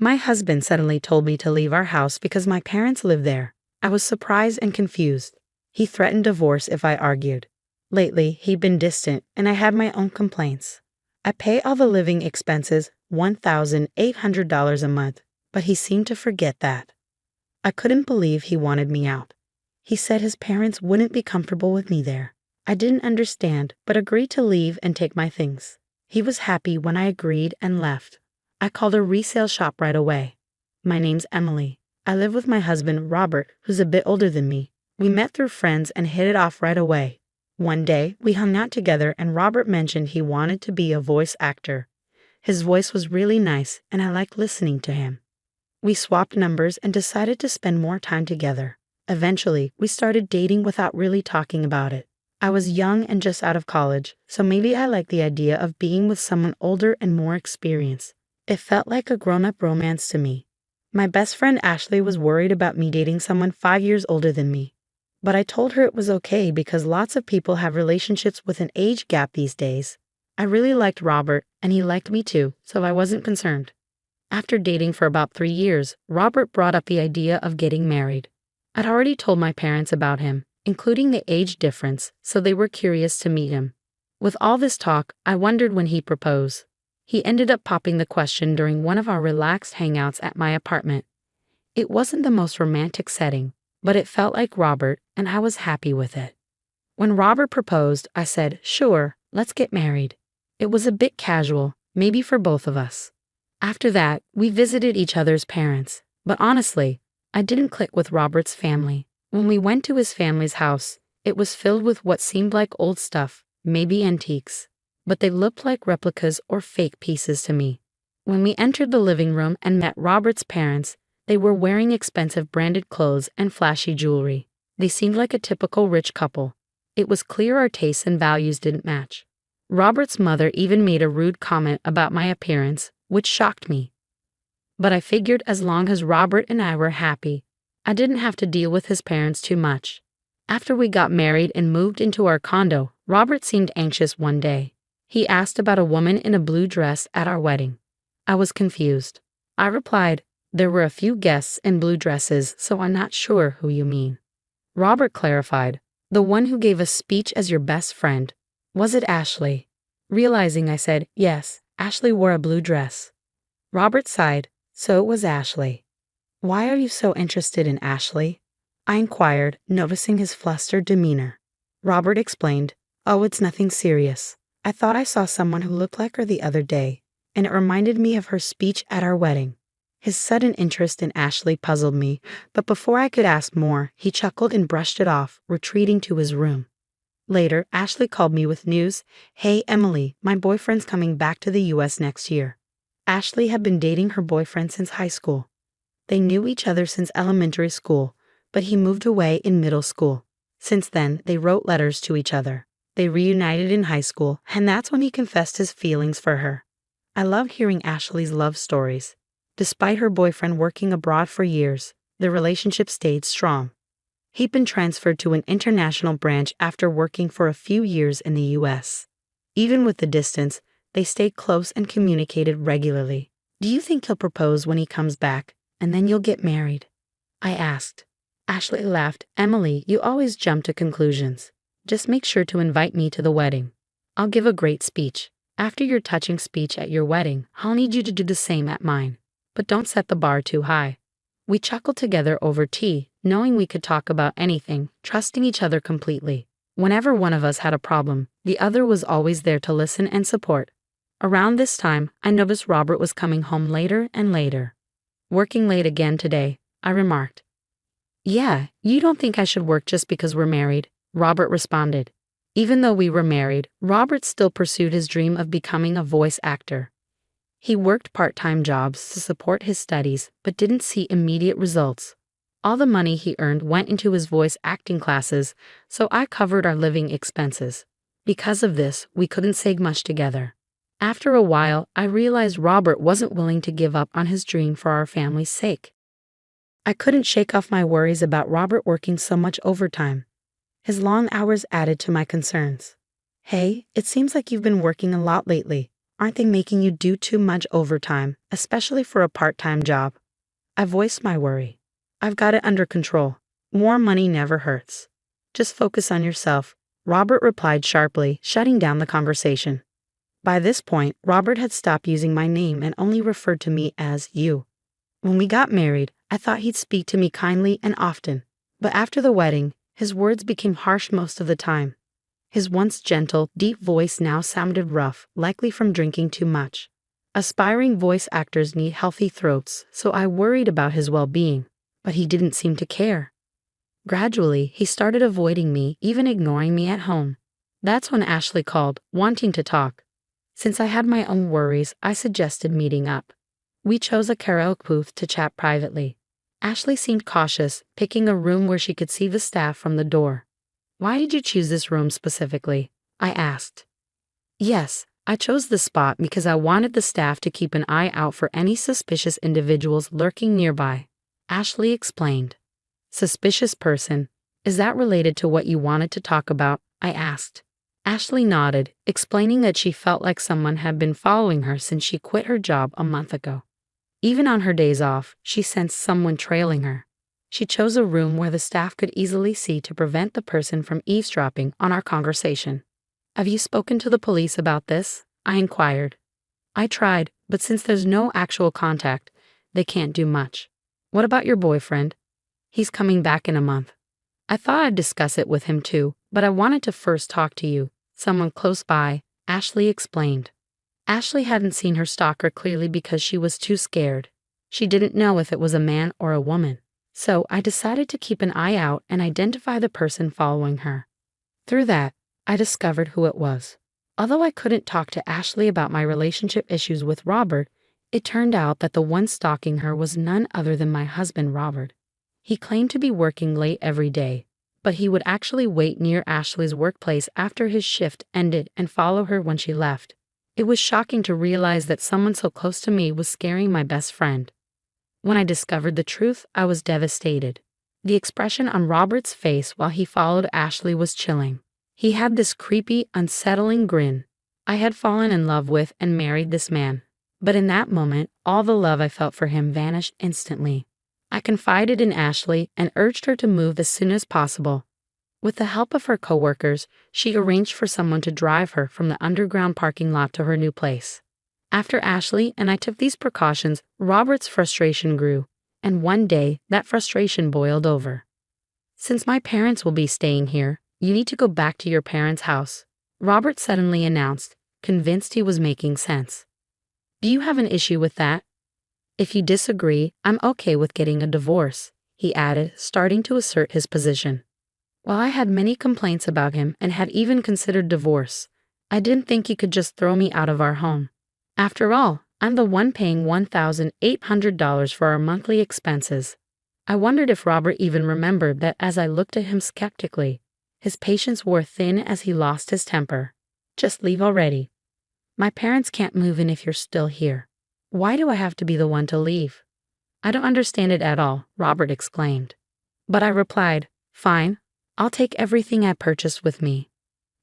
My husband suddenly told me to leave our house because my parents live there. I was surprised and confused. He threatened divorce if I argued. Lately, he'd been distant, and I had my own complaints. I pay all the living expenses, $1,800 a month, but he seemed to forget that. I couldn't believe he wanted me out. He said his parents wouldn't be comfortable with me there. I didn't understand, but agreed to leave and take my things. He was happy when I agreed and left. I called a resale shop right away. My name's Emily. I live with my husband, Robert, who's a bit older than me. We met through friends and hit it off right away. One day, we hung out together and Robert mentioned he wanted to be a voice actor. His voice was really nice and I liked listening to him. We swapped numbers and decided to spend more time together. Eventually, we started dating without really talking about it. I was young and just out of college, so maybe I liked the idea of being with someone older and more experienced. It felt like a grown-up romance to me. My best friend Ashley was worried about me dating someone 5 years older than me. But I told her it was okay because lots of people have relationships with an age gap these days. I really liked Robert, and he liked me too, so I wasn't concerned. After dating for about 3 years, Robert brought up the idea of getting married. I'd already told my parents about him, including the age difference, so they were curious to meet him. With all this talk, I wondered when he'd propose. He ended up popping the question during one of our relaxed hangouts at my apartment. It wasn't the most romantic setting, but it felt like Robert, and I was happy with it. When Robert proposed, I said, "Sure, let's get married." It was a bit casual, maybe for both of us. After that, we visited each other's parents, but honestly, I didn't click with Robert's family. When we went to his family's house, it was filled with what seemed like old stuff, maybe antiques, but they looked like replicas or fake pieces to me. When we entered the living room and met Robert's parents, they were wearing expensive branded clothes and flashy jewelry. They seemed like a typical rich couple. It was clear our tastes and values didn't match. Robert's mother even made a rude comment about my appearance, which shocked me. But I figured as long as Robert and I were happy, I didn't have to deal with his parents too much. After we got married and moved into our condo, Robert seemed anxious one day. He asked about a woman in a blue dress at our wedding. I was confused. I replied, "There were a few guests in blue dresses, so I'm not sure who you mean." Robert clarified, "The one who gave a speech as your best friend. Was it Ashley?" Realizing I said, "Yes, Ashley wore a blue dress." Robert sighed, "So it was Ashley. Why are you so interested in Ashley?" I inquired, noticing his flustered demeanor. Robert explained, "Oh, it's nothing serious. I thought I saw someone who looked like her the other day, and it reminded me of her speech at our wedding." His sudden interest in Ashley puzzled me, but before I could ask more, he chuckled and brushed it off, retreating to his room. Later, Ashley called me with news. "Hey, Emily, my boyfriend's coming back to the US next year." Ashley had been dating her boyfriend since high school. They knew each other since elementary school, but he moved away in middle school. Since then, they wrote letters to each other. They reunited in high school, and that's when he confessed his feelings for her. I love hearing Ashley's love stories. Despite her boyfriend working abroad for years, the relationship stayed strong. He'd been transferred to an international branch after working for a few years in the US. Even with the distance, they stayed close and communicated regularly. "Do you think he'll propose when he comes back, and then you'll get married?" I asked. Ashley laughed. "Emily, you always jump to conclusions. Just make sure to invite me to the wedding. I'll give a great speech. After your touching speech at your wedding, I'll need you to do the same at mine. But don't set the bar too high." We chuckled together over tea, knowing we could talk about anything, trusting each other completely. Whenever one of us had a problem, the other was always there to listen and support. Around this time, I noticed Robert was coming home later and later. "Working late again today," I remarked. "Yeah, you don't think I should work just because we're married," Robert responded. Even though we were married, Robert still pursued his dream of becoming a voice actor. He worked part-time jobs to support his studies, but didn't see immediate results. All the money he earned went into his voice acting classes, so I covered our living expenses. Because of this, we couldn't say much together. After a while, I realized Robert wasn't willing to give up on his dream for our family's sake. I couldn't shake off my worries about Robert working so much overtime. His long hours added to my concerns. "Hey, it seems like you've been working a lot lately. Aren't they making you do too much overtime, especially for a part-time job? I voiced my worry. I've got it under control. More money never hurts. Just focus on yourself, Robert replied sharply, shutting down the conversation. By this point, Robert had stopped using my name and only referred to me as you. When we got married, I thought he'd speak to me kindly and often, but after the wedding, his words became harsh most of the time. His once gentle, deep voice now sounded rough, likely from drinking too much. Aspiring voice actors need healthy throats, so I worried about his well-being, but he didn't seem to care. Gradually, he started avoiding me, even ignoring me at home. That's when Ashley called, wanting to talk. Since I had my own worries, I suggested meeting up. We chose a karaoke booth to chat privately. Ashley seemed cautious, picking a room where she could see the staff from the door. Why did you choose this room specifically? I asked. Yes, I chose this spot because I wanted the staff to keep an eye out for any suspicious individuals lurking nearby. Ashley explained. Suspicious person. Is that related to what you wanted to talk about? I asked. Ashley nodded, explaining that she felt like someone had been following her since she quit her job a month ago. Even on her days off, she sensed someone trailing her. She chose a room where the staff could easily see to prevent the person from eavesdropping on our conversation. Have you spoken to the police about this? I inquired. I tried, but since there's no actual contact, they can't do much. What about your boyfriend? He's coming back in a month. I thought I'd discuss it with him too, but I wanted to first talk to you, someone close by, Ashley explained. Ashley hadn't seen her stalker clearly because she was too scared. She didn't know if it was a man or a woman. So I decided to keep an eye out and identify the person following her. Through that, I discovered who it was. Although I couldn't talk to Ashley about my relationship issues with Robert, it turned out that the one stalking her was none other than my husband, Robert. He claimed to be working late every day, but he would actually wait near Ashley's workplace after his shift ended and follow her when she left. It was shocking to realize that someone so close to me was scaring my best friend. When I discovered the truth, I was devastated. The expression on Robert's face while he followed Ashley was chilling. He had this creepy, unsettling grin. I had fallen in love with and married this man. But in that moment, all the love I felt for him vanished instantly. I confided in Ashley and urged her to move as soon as possible. With the help of her coworkers, she arranged for someone to drive her from the underground parking lot to her new place. After Ashley and I took these precautions, Robert's frustration grew, and one day that frustration boiled over. Since my parents will be staying here, you need to go back to your parents' house, Robert suddenly announced, convinced he was making sense. Do you have an issue with that? If you disagree, I'm okay with getting a divorce, he added, starting to assert his position. While I had many complaints about him and had even considered divorce, I didn't think he could just throw me out of our home. After all, I'm the one paying $1,800 for our monthly expenses. I wondered if Robert even remembered that as I looked at him skeptically, his patience wore thin as he lost his temper. Just leave already. My parents can't move in if you're still here. Why do I have to be the one to leave? I don't understand it at all, Robert exclaimed. But I replied, fine, I'll take everything I purchased with me.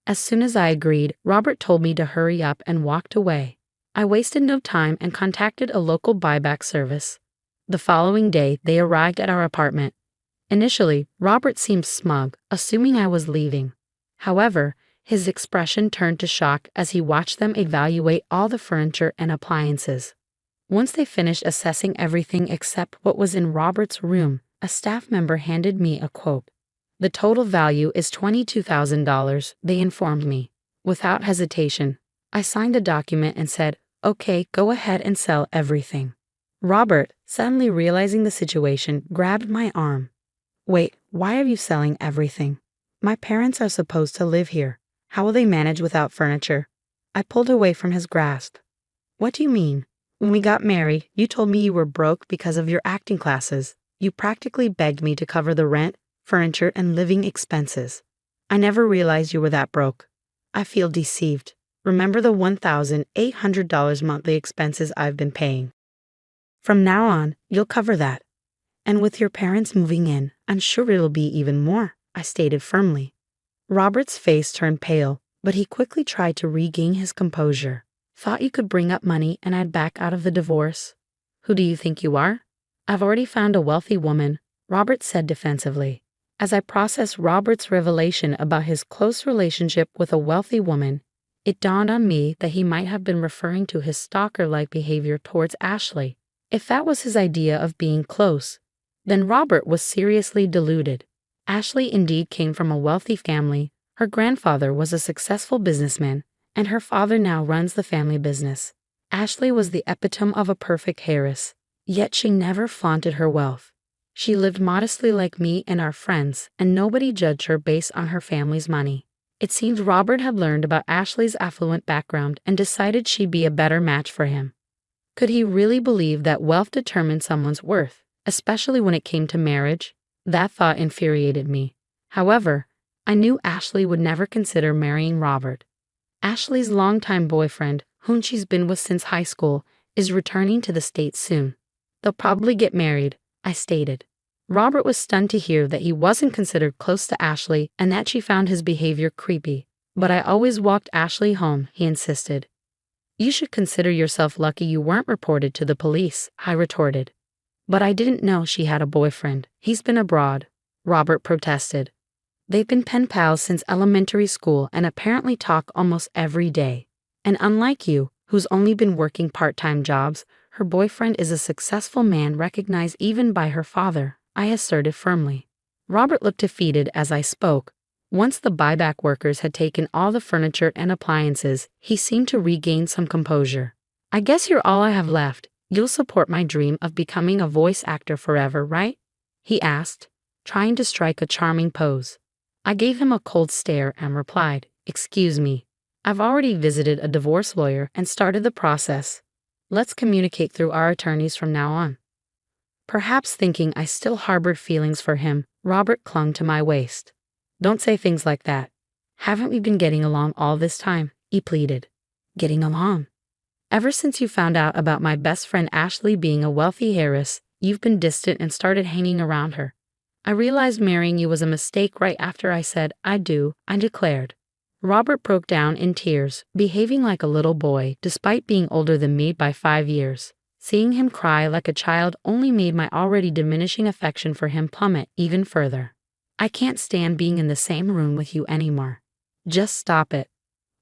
As soon as I agreed, Robert told me to hurry up and walked away. I wasted no time and contacted a local buyback service. The following day, they arrived at our apartment. Initially, Robert seemed smug, assuming I was leaving. However, his expression turned to shock as he watched them evaluate all the furniture and appliances. Once they finished assessing everything except what was in Robert's room, a staff member handed me a quote. The total value is $22,000, they informed me. Without hesitation, I signed the document and said, okay, go ahead and sell everything. Robert, suddenly realizing the situation, grabbed my arm. Wait, why are you selling everything? My parents are supposed to live here. How will they manage without furniture? I pulled away from his grasp. What do you mean? When we got married, you told me you were broke because of your acting classes. You practically begged me to cover the rent, furniture, and living expenses. I never realized you were that broke. I feel deceived. Remember the $1,800 monthly expenses I've been paying. From now on, you'll cover that. And with your parents moving in, I'm sure it'll be even more, I stated firmly. Robert's face turned pale, but he quickly tried to regain his composure. Thought you could bring up money and I'd back out of the divorce? Who do you think you are? I've already found a wealthy woman, Robert said defensively. As I processed Robert's revelation about his close relationship with a wealthy woman, it dawned on me that he might have been referring to his stalker-like behavior towards Ashley. If that was his idea of being close, then Robert was seriously deluded. Ashley indeed came from a wealthy family. Her grandfather was a successful businessman, and her father now runs the family business. Ashley was the epitome of a perfect heiress, yet she never flaunted her wealth. She lived modestly like me and our friends, and nobody judged her based on her family's money. It seems Robert had learned about Ashley's affluent background and decided she'd be a better match for him. Could he really believe that wealth determined someone's worth, especially when it came to marriage? That thought infuriated me. However, I knew Ashley would never consider marrying Robert. Ashley's longtime boyfriend, whom she's been with since high school, is returning to the States soon. They'll probably get married, I stated. Robert was stunned to hear that he wasn't considered close to Ashley and that she found his behavior creepy. But I always walked Ashley home, he insisted. You should consider yourself lucky you weren't reported to the police, I retorted. But I didn't know she had a boyfriend. He's been abroad, Robert protested. They've been pen pals since elementary school and apparently talk almost every day. And unlike you, who's only been working part-time jobs, her boyfriend is a successful man recognized even by her father, I asserted firmly. Robert looked defeated as I spoke. Once the buyback workers had taken all the furniture and appliances, he seemed to regain some composure. I guess you're all I have left. You'll support my dream of becoming a voice actor forever, right? He asked, trying to strike a charming pose. I gave him a cold stare and replied, Excuse me. I've already visited a divorce lawyer and started the process. Let's communicate through our attorneys from now on. Perhaps thinking I still harbored feelings for him, Robert clung to my waist. Don't say things like that. Haven't we been getting along all this time? He pleaded. Getting along? Ever since you found out about my best friend Ashley being a wealthy heiress, you've been distant and started hanging around her. I realized marrying you was a mistake right after I said, I do, I declared. Robert broke down in tears, behaving like a little boy despite being older than me by 5 years. Seeing him cry like a child only made my already diminishing affection for him plummet even further. I can't stand being in the same room with you anymore. Just stop it.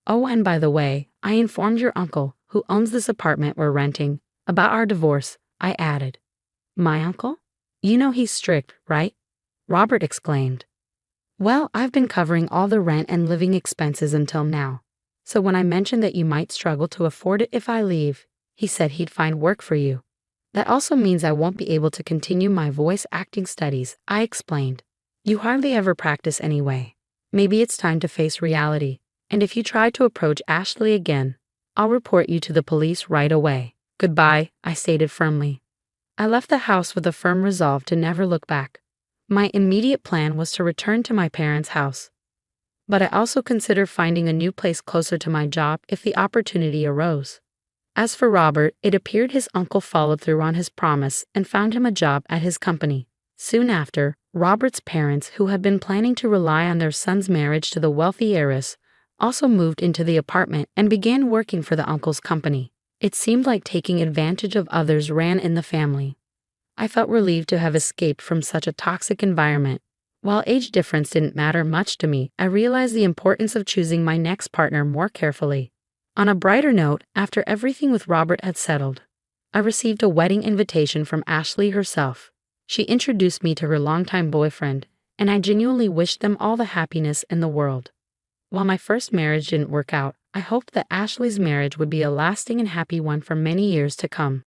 Oh, and by the way, I informed your uncle, who owns this apartment we're renting, about our divorce, I added. My uncle? You know he's strict, right? Robert exclaimed. Well, I've been covering all the rent and living expenses until now. So when I mentioned that you might struggle to afford it if I leave, he said he'd find work for you. That also means I won't be able to continue my voice acting studies, I explained. You hardly ever practice anyway. Maybe it's time to face reality. And if you try to approach Ashley again, I'll report you to the police right away. Goodbye, I stated firmly. I left the house with a firm resolve to never look back. My immediate plan was to return to my parents' house. But I also considered finding a new place closer to my job if the opportunity arose. As for Robert, it appeared his uncle followed through on his promise and found him a job at his company. Soon after, Robert's parents, who had been planning to rely on their son's marriage to the wealthy heiress, also moved into the apartment and began working for the uncle's company. It seemed like taking advantage of others ran in the family. I felt relieved to have escaped from such a toxic environment. While age difference didn't matter much to me, I realized the importance of choosing my next partner more carefully. On a brighter note, after everything with Robert had settled, I received a wedding invitation from Ashley herself. She introduced me to her longtime boyfriend, and I genuinely wished them all the happiness in the world. While my first marriage didn't work out, I hoped that Ashley's marriage would be a lasting and happy one for many years to come.